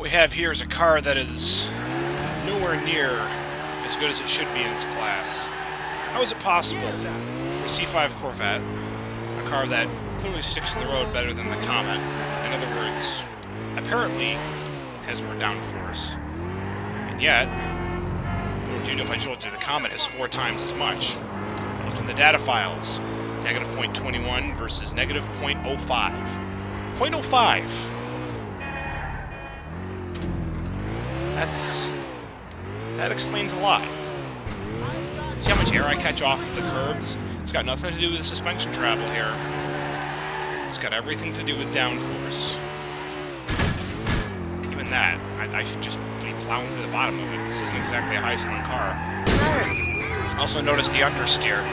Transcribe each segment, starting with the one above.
What we have here is a car that is nowhere near as good as it should be in its class. How is it possible for a C5 Corvette, a car that clearly sticks to the road better than the Comet, in other words, apparently has more downforce, and yet, what would you do if I told you the Comet has 4 times as much? Look in the data files. Negative 0.21 versus negative 0.05. 0.05! That explains a lot. See how much air I catch off of the curbs? It's got nothing to do with suspension travel here. It's got everything to do with downforce. Even that, I should just be plowing through the bottom of it. This isn't exactly a high-slung car. Also notice the understeer.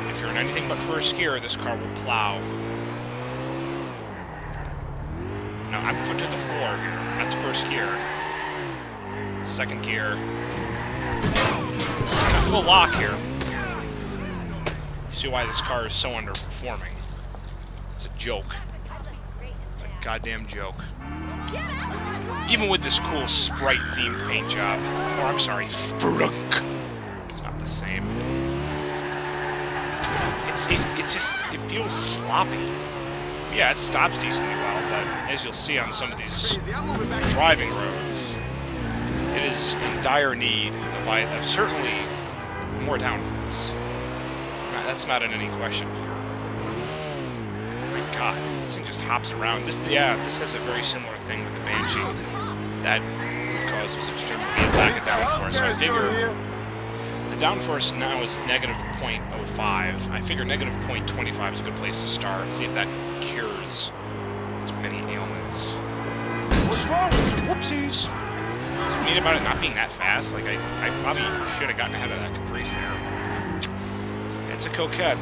If you're in anything but first gear, this car will plow. Now, I'm foot to the floor here. That's first gear. Second gear. Full lock here. See why this car is so underperforming. It's a joke. It's a goddamn joke. Even with this cool Sprite-themed paint job. Or, I'm sorry, Sprunk. It's not the same. It feels sloppy. Yeah, it stops decently well, but as you'll see on some of these driving roads, it is in dire need of certainly more downforce. That's not in any question here. My God, this thing just hops around. This has a very similar thing with the Banshee. That root cause was extremely lack of downforce. So I figure the downforce now is negative 0.05. I figure negative 0.25 is a good place to start. See if that cures its many ailments. What's wrong with you? Whoopsies. What's neat about it not being that fast? Like I probably should have gotten ahead of that Caprice there. It's a Coquette.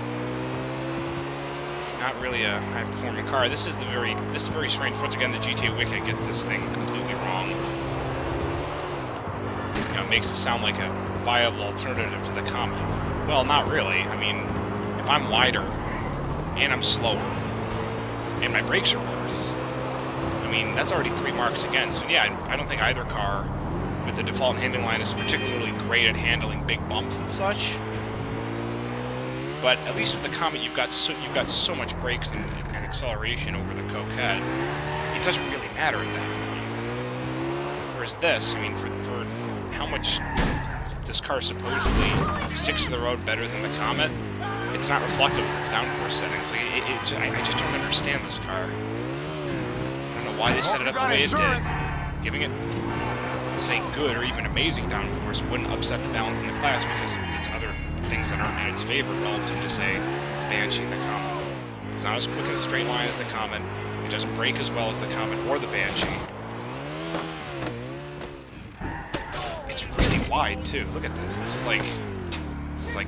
It's not really a high-performing car. This is very strange. Once again, the GTA Wiki gets this thing completely wrong. You know, it makes it sound like a viable alternative to the Comet. Well, not really. I mean, if I'm wider and I'm slower and my brakes are worse, I mean, that's already 3 marks against. So yeah, I don't think either car with the default handling line is particularly great at handling big bumps and such. But at least with the Comet, you've got so much brakes and acceleration over the Coquette. It doesn't really matter at that point. Whereas this, I mean, for how much this car supposedly sticks to the road better than the Comet, it's not reflective of its downforce settings. Like I just don't understand this car. I don't know why they set it up the way it did. Giving it, say, good or even amazing downforce wouldn't upset the balance in the class because of its other things that aren't in its favor relative to, say, Banshee and the Comet. It's not as quick in a straight line as the Comet. It doesn't brake as well as the Comet or the Banshee. It's really wide, too. Look at this. This is like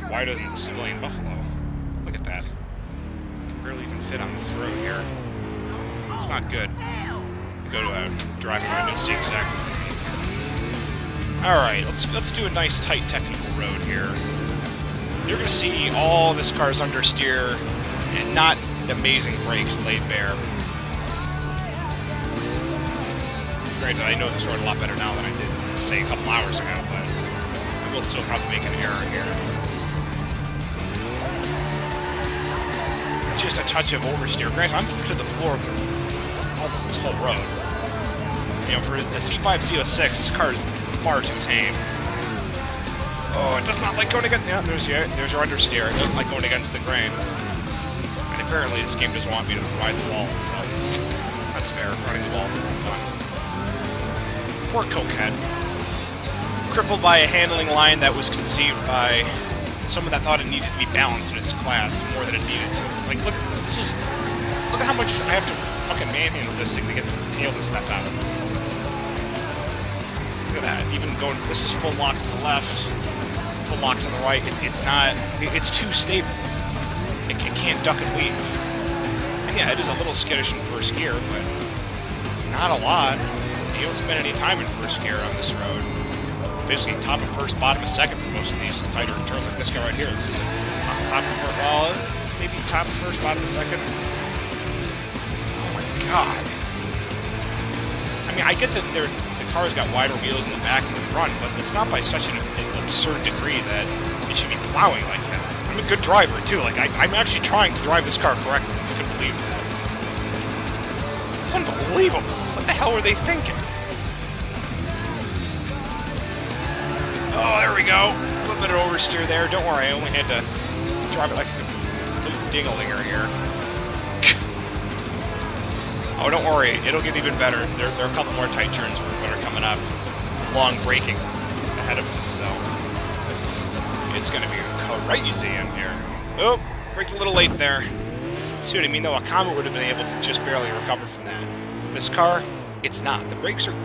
wider than the civilian Buffalo. Look at that. It can barely even fit on this road here. It's not good. We go to a driving around and see exactly. Alright, let's do a nice, tight, technical road here. You're going to see all this car's understeer and not amazing brakes laid bare. Granted, I know this road a lot better now than I did, say, a couple hours ago, but I will still probably make an error here. Just a touch of oversteer. Granted, I'm to the floor through almost this whole road. You know, for the C5 Z06, this car is far too tame. Oh, it does not like going against... Yeah, there's your understeer. It doesn't like going against the grain. And apparently this game doesn't want me to ride the walls, so... That's fair. Running the walls isn't fun. Poor Coquette. Crippled by a handling line that was conceived by someone that thought it needed to be balanced in its class more than it needed to. Like, look at this. Look at how much I have to fucking manhandle this thing to get the tail to step out. Look at that. Even going... This is full lock to the left. Full lock to the right. It's too stable. It can't duck and weave. And yeah, it is a little skittish in first gear, but not a lot. You don't spend any time in first gear on this road. Basically top of first, bottom of second for most of these tighter turns like this guy right here. This is top of first, well, maybe top of first, bottom of second. Oh my God. I I mean, I get that the car's got wider wheels in the back and the front, but it's not by such an absurd degree that it should be plowing like that. I'm a good driver, too. Like, I'm actually trying to drive this car correctly, if you can believe that. It's unbelievable. What the hell were they thinking? Oh, there we go. A little bit of oversteer there. Don't worry, I only had to drive it like a complete dingalinger here. Oh, don't worry, it'll get even better. There are a couple more tight turns that are coming up. Long braking ahead of it, so it's going to be crazy in here. Oh, braked a little late there. See what I mean, though? A Comet would have been able to just barely recover from that. This car, it's not. The brakes are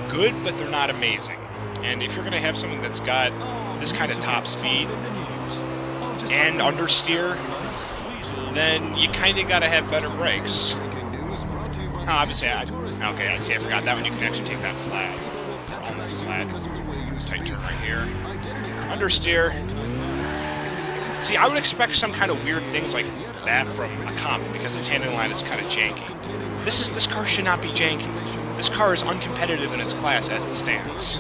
good, but they're not amazing. And if you're going to have something that's got this kind of top speed and understeer, then you kind of got to have better brakes. Oh, obviously, okay, I see, I forgot that one. You can actually take that flat. Almost flat. Tight turn right here. Understeer. See, I would expect some kind of weird things like that from a Comet, because its handling line is kind of janky. This car should not be janky. This car is uncompetitive in its class as it stands.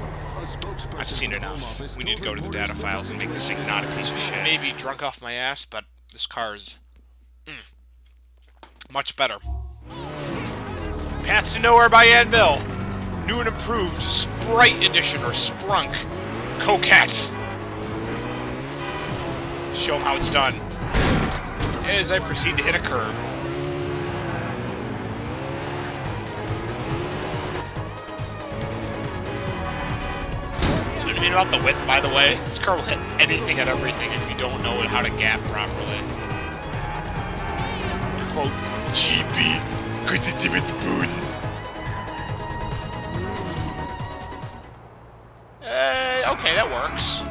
I've seen enough. We need to go to the data files and make this thing not a piece of shit. Maybe drunk off my ass, but this car is much better. Paths to Nowhere by Anvil. New and improved Sprite Edition, or Sprunk. Coquette. Show them how it's done. As I proceed to hit a curb. So what I mean about the width, by the way, this car will hit anything and everything if you don't know how to gap properly. Quote, GP. Good to do with food. Okay, that works.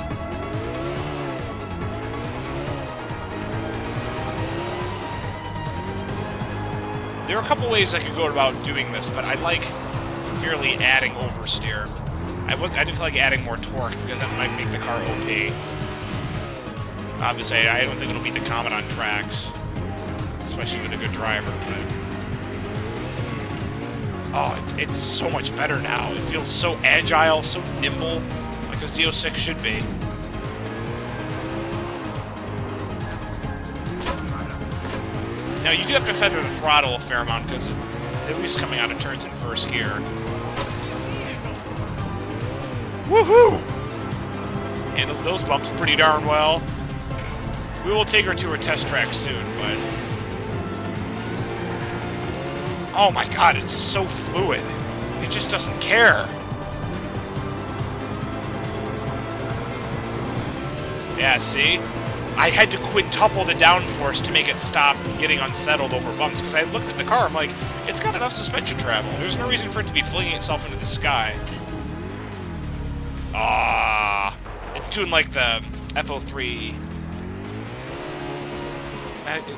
There are a couple ways I could go about doing this, but I like merely adding oversteer. I didn't feel like adding more torque because that might make the car OP. Obviously, I don't think it'll beat the Comet on tracks, especially with a good driver, but oh, it's so much better now. It feels so agile, so nimble, like a Z06 should be. Now, you do have to feather the throttle a fair amount, because at least coming out of turns in first gear. Woohoo! Handles those bumps pretty darn well. We will take her to her test track soon, but oh my god, it's so fluid. It just doesn't care. Yeah, see? I had to quintuple the downforce to make it stop getting unsettled over bumps, because I looked at the car, I'm like, it's got enough suspension travel. There's no reason for it to be flinging itself into the sky. Ah, it's doing like the FO3...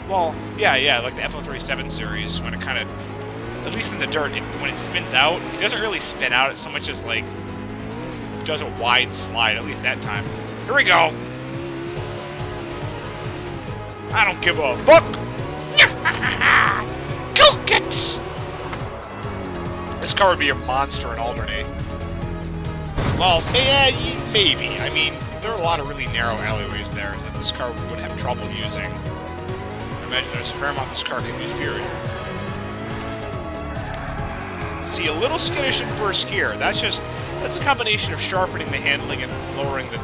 well, yeah, like the FO3 7 series, when it kind of, at least in the dirt, when it spins out, it doesn't really spin out so much as, like, does a wide slide, at least that time. Here we go! I don't give a fuck! Coquette! This car would be a monster in alternate. Well, yeah, maybe. I mean, there are a lot of really narrow alleyways there that this car would have trouble using. I imagine there's a fair amount this car can use, period. See, a little skittish in first gear. That's a combination of sharpening the handling and lowering the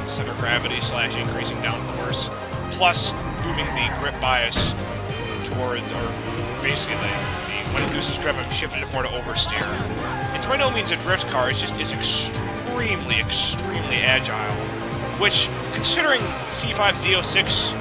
center of gravity / increasing downforce, plus moving the grip bias toward, or basically when it loses grip, I'm shifting it more to oversteer. It's by no means a drift car, it's extremely, extremely agile, which, considering the C5 Z06,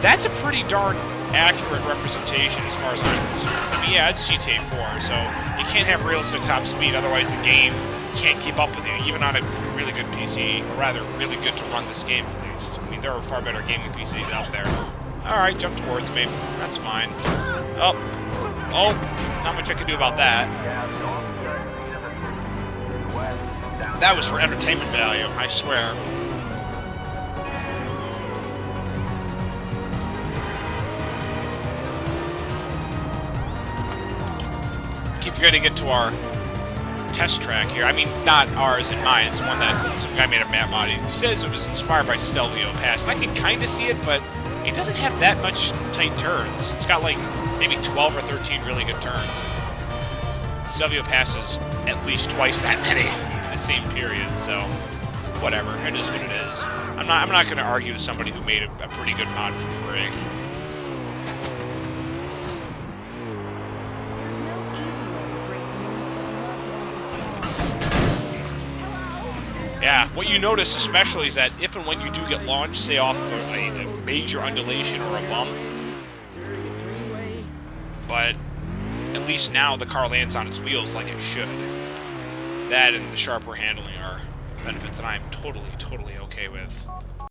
that's a pretty darn accurate representation as far as I'm concerned. I mean, yeah, it's GTA 4, so you can't have realistic top speed, otherwise the game can't keep up with you, even on a really good PC, or rather, really good to run this game at least. I mean, there are far better gaming PCs out there. Alright, jump towards me. That's fine. Oh, not much I can do about that. That was for entertainment value, I swear. Keep forgetting to get to our test track here. I mean, not ours and mine. It's one that some guy made a map mod. He says it was inspired by Stelvio Pass, and I can kind of see it, but it doesn't have that much tight turns. It's got like maybe 12 or 13 really good turns. Stelvio Pass is at least twice that many in the same period, so whatever. It is what it is. I'm not going to argue with somebody who made a pretty good mod for free. There's no easy way to break the news that a loved one is gone. Yeah, what you notice especially is that if and when you do get launched, say off of a major undulation or a bump, but at least now the car lands on its wheels like it should. That and the sharper handling are benefits that I'm totally okay with.